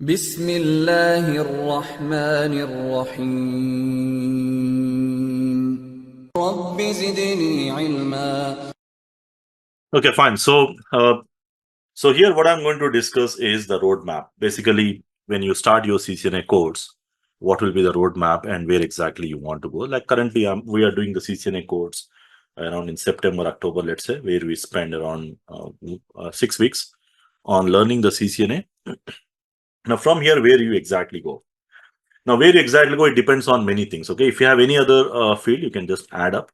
بسم الله الرحمن الرحيم رب زدني علما. Okay, fine. So here what I'm going to discuss is the roadmap. Basically, when you start your CCNA course, what will be the roadmap and where exactly you want to go? Like currently, we are doing the CCNA course around in September, October, let's say, where we spend around 6 weeks on learning the CCNA. Now, from here, where you exactly go? Now, where you exactly go, it depends on many things. Okay, if you have any other field, you can just add up.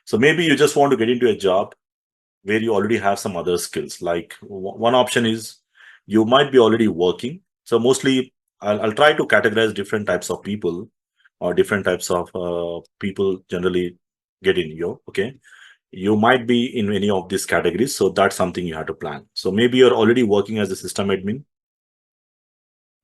So maybe you just want to get into a job where you already have some other skills. Like one option is you might be already working. So mostly I'll try to categorize different types of people or different types of people generally get in you. Okay. You might be in any of these categories. So that's something you have to plan. So maybe you're already working as a system admin.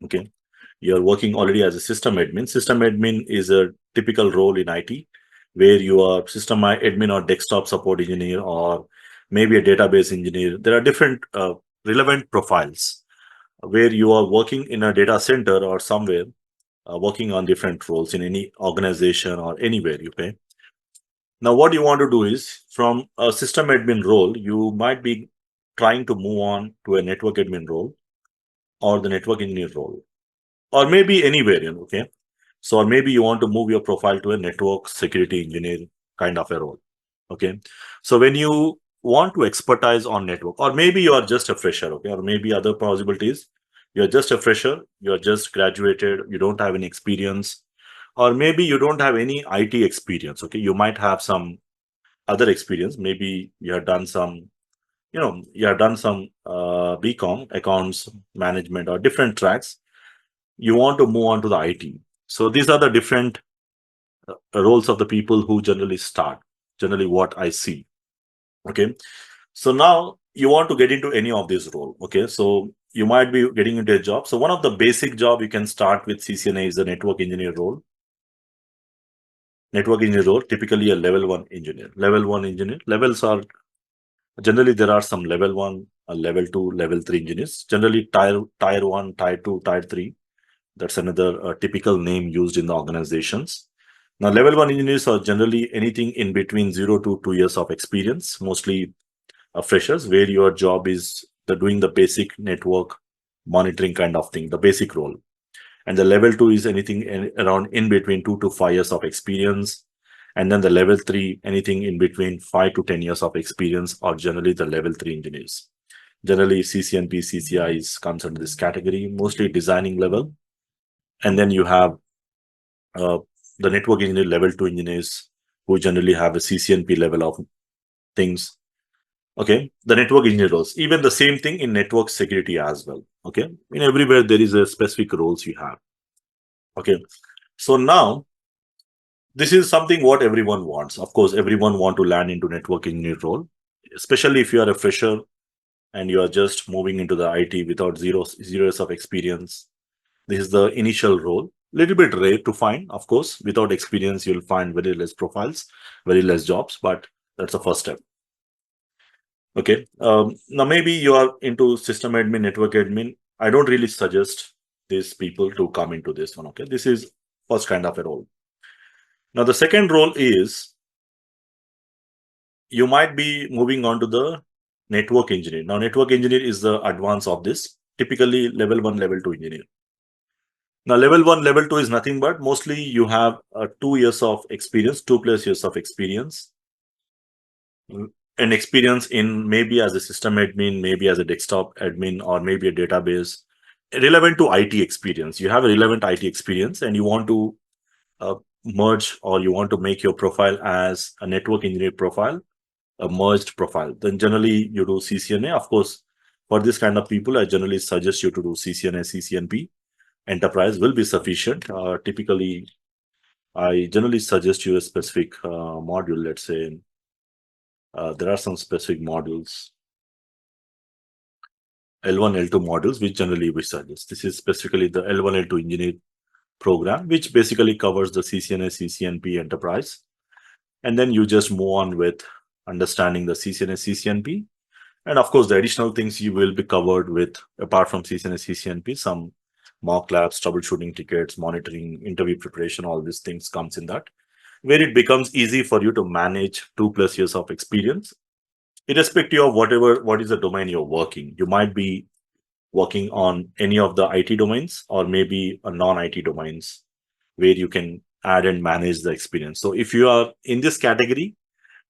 Okay. You're working already as a system admin. System admin is a typical role in IT where you are system admin or desktop support engineer or maybe a database engineer. There are different relevant profiles where you are working in a data center or somewhere, working on different roles in any organization or anywhere you pay. Now, what you want to do is from a system admin role, you might be trying to move on to a network admin role or the network engineer role or maybe anywhere, okay. So, or maybe you want to move your profile to a network security engineer kind of a role. Okay. So when you want to expertise on network, or maybe you are just a fresher, okay, or maybe other possibilities, you're just a fresher, you're just graduated, you don't have any experience, or maybe you don't have any IT experience. Okay. You might have some other experience. Maybe you have done some, you have done some BCom, accounts management, or different tracks. You want to move on to the IT. So these are the different roles of the people who generally start, generally what I see. Okay. So now you want to get into any of these role. Okay. So you might be getting into a job. So one of the basic job you can start with CCNA is the network engineer role. Network engineer role, typically a level one engineer. Level one engineer. Levels are generally there are some level one, level two, level three engineers. Generally tier one, tier two, tier three. That's another typical name used in the organizations. Now, level one engineers are generally anything in between 0 to 2 years of experience, mostly freshers, where your job is doing the basic network monitoring kind of thing, the basic role. And the level two is anything around in between 2 to 5 years of experience. And then the level three, anything in between 5 to 10 years of experience, are generally the level three engineers. Generally, CCNP, CCIEs comes under this category, mostly designing level. And then you have uh, the network engineer level two engineers who generally have a CCNP level of things. Okay, the network engineer roles, even the same thing in network security as well. Okay, in everywhere there is a specific roles you have. Okay, so now this is something what everyone wants. Of course, everyone want to land into network engineer role, especially if you are a fresher and you are just moving into the IT without zero years of experience. This is the initial role. Little bit rare to find, of course. Without experience, you'll find very less profiles, very less jobs, but that's the first step. Okay. Now maybe you are into system admin, network admin. I don't really suggest these people to come into this one. Okay. This is first kind of a role. Now the second role is you might be moving on to the network engineer. Now network engineer is the advance of this, typically level one, level two engineer. Now, level one, level two is nothing but mostly you have 2 years of experience, 2+ years of experience, and experience in maybe as a system admin, maybe as a desktop admin, or maybe a database relevant to IT experience. You have a relevant IT experience and you want to uh, merge or you want to make your profile as a network engineer profile, a merged profile. Then generally you do CCNA. Of course, for this kind of people, I generally suggest you to do CCNA, CCNP. Enterprise will be sufficient. Typically, I generally suggest you a specific module. Let's say there are some specific modules, L1, L2 modules, which generally we suggest. This is specifically the L1, L2 engineer program, which basically covers the CCNA, CCNP enterprise. And then you just move on with understanding the CCNA, CCNP. And of course, the additional things you will be covered with, apart from CCNA, CCNP, some mock labs, troubleshooting tickets, monitoring, interview preparation, all these things comes in that, where it becomes easy for you to manage 2+ years of experience, irrespective of what is the domain you're working. You might be working on any of the IT domains or maybe a non-IT domains where you can add and manage the experience. So if you are in this category,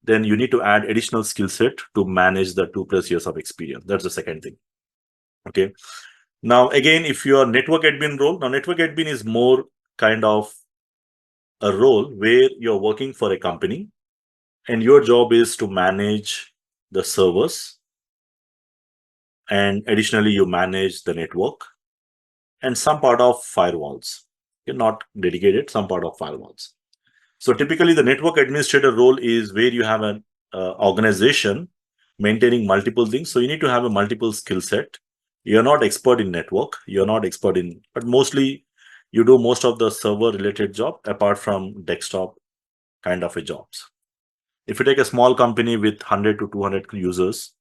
then you need to add additional skill set to manage the 2+ years of experience. That's the second thing. Okay. Now, again, if you are network admin role, now network admin is more kind of a role where you're working for a company and your job is to manage the servers, and additionally you manage the network and some part of firewalls. You're not dedicated, some part of firewalls. So typically the network administrator role is where you have an organization maintaining multiple things. So you need to have a multiple skill set. You're not expert in network, you're not expert in, but mostly you do most of the server related job apart from desktop kind of a jobs. If you take a small company with 100 to 200 users,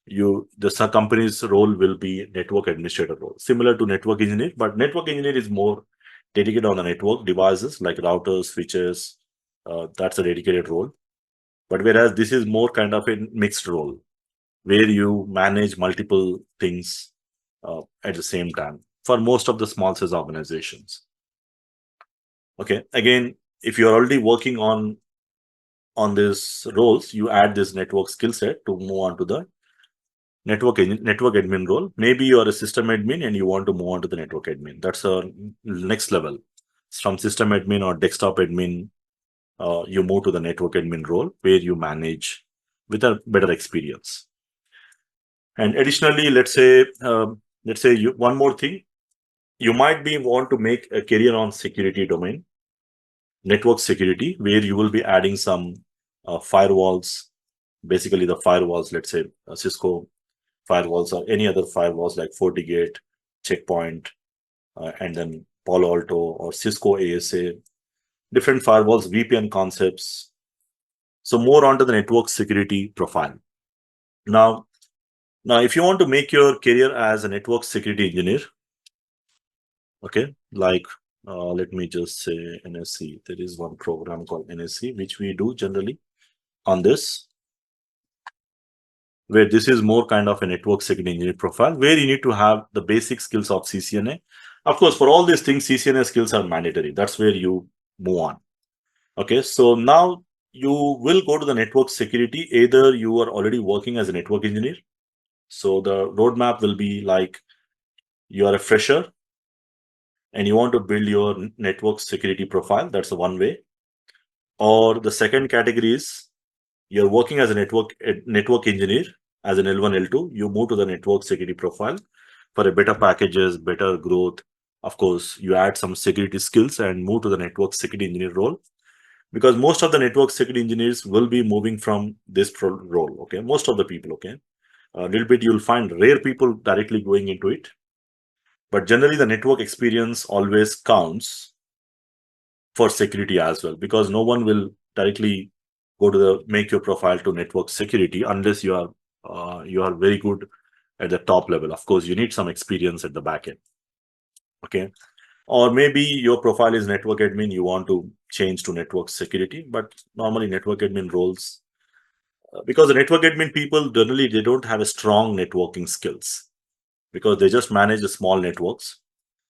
the company's role will be network administrator role, similar to network engineer, but network engineer is more dedicated on the network devices like routers, switches. That's a dedicated role. But whereas this is more kind of a mixed role where you manage multiple things at the same time for most of the small size organizations. Okay, again, if you're already working on these roles, you add this network skill set to move on to the network admin role. Maybe you are a system admin and you want to move on to the network admin. That's a next level. From system admin or desktop admin, you move to the network admin role where you manage with a better experience. And additionally, let's say one more thing, you might be want to make a career on security domain, network security, where you will be adding some firewalls, basically the firewalls, let's say Cisco firewalls or any other firewalls like FortiGate, Checkpoint, and then Palo Alto or Cisco ASA, different firewalls, VPN concepts. So more onto the network security profile. Now, if you want to make your career as a network security engineer, okay, like let me just say NSC. There is one program called NSC, which we do generally on this, where this is more kind of a network security engineer profile, where you need to have the basic skills of CCNA. Of course, for all these things, CCNA skills are mandatory. That's where you move on. Okay, so now you will go to the network security. Either you are already working as a network engineer. So the roadmap will be like you are a fresher and you want to build your network security profile. That's the one way. Or the second category is you're working as a network engineer as an L1, L2. You move to the network security profile for a better packages, better growth. Of course, you add some security skills and move to the network security engineer role, because most of the network security engineers will be moving from this role. Okay, most of the people. Okay, a little bit you'll find rare people directly going into it, but generally the network experience always counts for security as well, because no one will directly go to the make your profile to network security unless you are very good at the top level. Of course, you need some experience at the back end. Okay, or maybe your profile is network admin, you want to change to network security, but normally network admin roles, because the network admin people generally they don't have a strong networking skills because they just manage the small networks.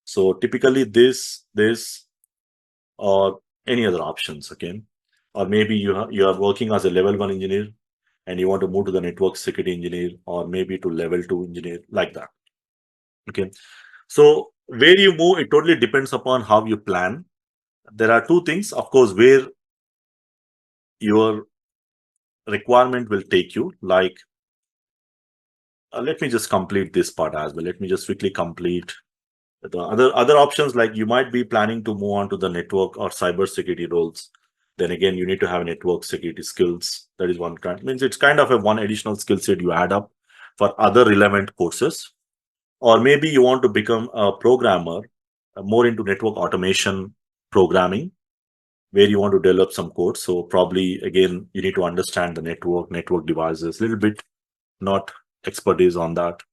So typically this or any other options. Okay, or maybe you are working as a level 1 engineer and you want to move to the network security engineer, or maybe to level 2 engineer, like that. Okay, so where you move, it totally depends upon how you plan. There are two things, of course, where your requirement will take you. Like, let me just complete this part as well. Let me just quickly complete the other options. Like you might be planning to move on to the network or cyber security roles. Then again, you need to have network security skills. That is one kind. Means it's kind of a one additional skill set you add up for other relevant courses. Or maybe you want to become a programmer, more into network automation programming, where you want to develop some code. So probably again, you need to understand the network devices a little bit, not expertise on that.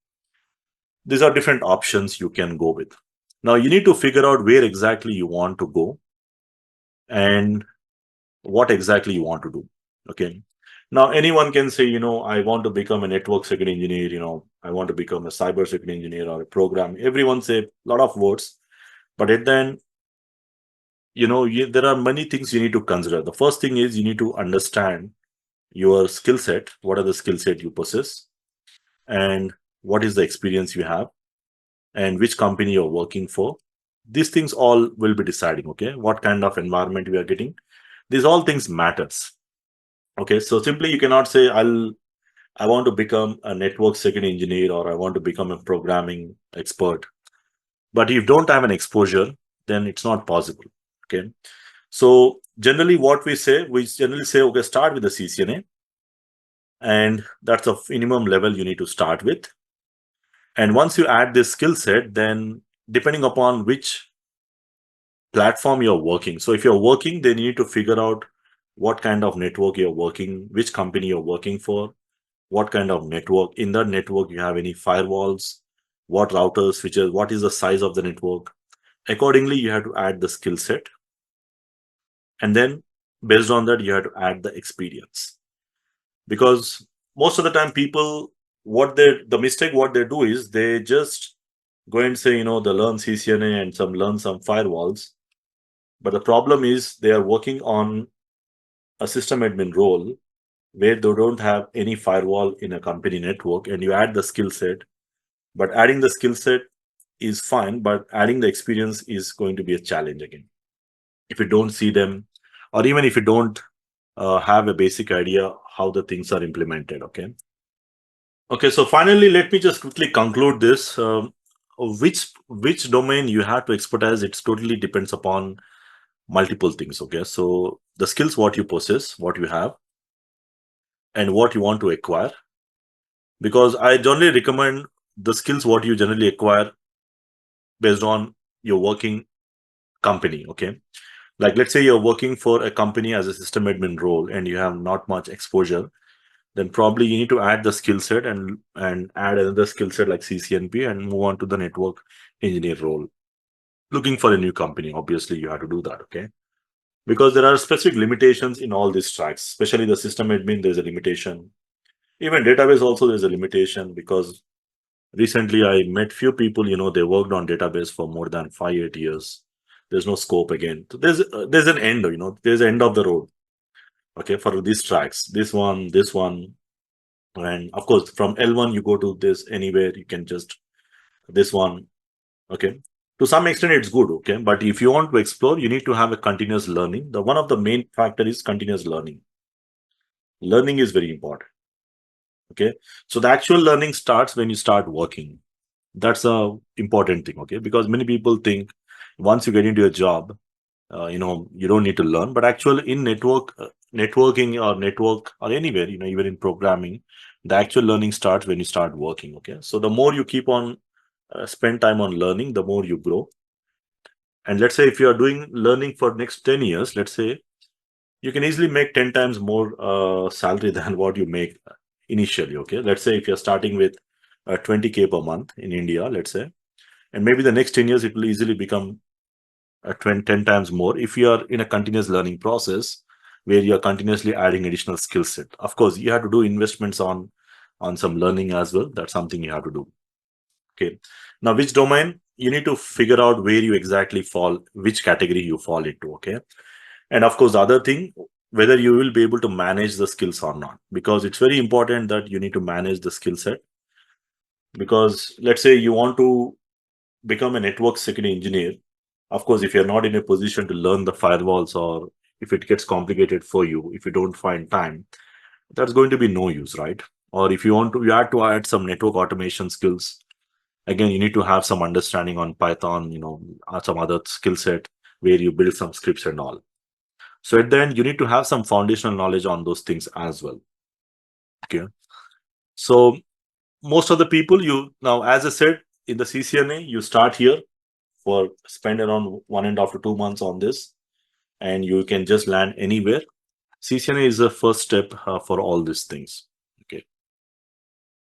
These are different options you can go with. Now you need to figure out where exactly you want to go and what exactly you want to do. Okay. Now anyone can say, I want to become a network security engineer, I want to become a cyber security engineer or a program. Everyone say a lot of words, but at the end, there are many things you need to consider. The first thing is you need to understand your skill set. What are the skill set you possess, and what is the experience you have, and which company you're working for. These things all will be deciding, okay, what kind of environment we are getting. These all things matters. Okay, so simply you cannot say I want to become a network security engineer or I want to become a programming expert. But if you don't have an exposure, then it's not possible. Okay. So generally what we generally say, okay, start with the CCNA. And that's a minimum level you need to start with. And once you add this skill set, then depending upon which platform you're working. So if you're working, then you need to figure out what kind of network you're working, which company you're working for, what kind of network. In that network, you have any firewalls, what routers, switches, what is the size of the network. Accordingly, you have to add the skill set. And then based on that, you have to add the experience. Because most of the time people, the mistake what they do is they just go and say, they learn CCNA and learn some firewalls. But the problem is they are working on a system admin role where they don't have any firewall in a company network, and you add the skill set. But adding the skill set is fine, but adding the experience is going to be a challenge again. If you don't see them, or even if you don't have a basic idea how the things are implemented. Okay, so finally, let me just quickly conclude this. Which domain you have to expertise, it totally depends upon multiple things. Okay, so the skills what you possess, what you have, and what you want to acquire. Because I generally recommend the skills what you generally acquire based on your working company. Okay, like let's say you're working for a company as a system admin role and you have not much exposure, then probably you need to add the skill set and add another skill set like CCNP and move on to the network engineer role. Looking for a new company, obviously you have to do that. Okay, because there are specific limitations in all these tracks, especially the system admin. There's a limitation. Even database also there's a limitation, because recently I met few people, they worked on database for more than 5-8 years. There's no scope again. So there's an end, there's an end of the road. Okay, for these tracks, this one, and of course from L1 you go to this anywhere, you can just this one. Okay, to some extent it's good. Okay, but if you want to explore, you need to have a continuous learning. The one of the main factor is continuous learning. Learning is very important. Okay, so the actual learning starts when you start working. That's a important thing. Okay, because many people think once you get into a job, you don't need to learn. But actually in networking or network or anywhere, even in programming, the actual learning starts when you start working. Okay, so the more you keep on spend time on learning, the more you grow. And let's say if you are doing learning for next 10 years, let's say you can easily make 10 times more salary than what you make initially. Okay, let's say if you're starting with 20K per month in India, let's say, and maybe the next 10 years it will easily become 10 times more if you are in a continuous learning process where you are continuously adding additional skill set. Of course, you have to do investments on some learning as well. That's something you have to do. Okay, now which domain, you need to figure out where you exactly fall, which category you fall into. Okay, and of course the other thing, whether you will be able to manage the skills or not, because it's very important that you need to manage the skill set. Because let's say you want to become a network security engineer. Of course, if you're not in a position to learn the firewalls, or if it gets complicated for you, if you don't find time, that's going to be no use, right? Or if you have to add some network automation skills. Again, you need to have some understanding on Python, some other skill set where you build some scripts and all. So at the end, you need to have some foundational knowledge on those things as well. Okay. So most of the people, now, as I said, in the CCNA, you start here for spend around 1.5 to 2 months on this, and you can just land anywhere. CCNA is the first step for all these things.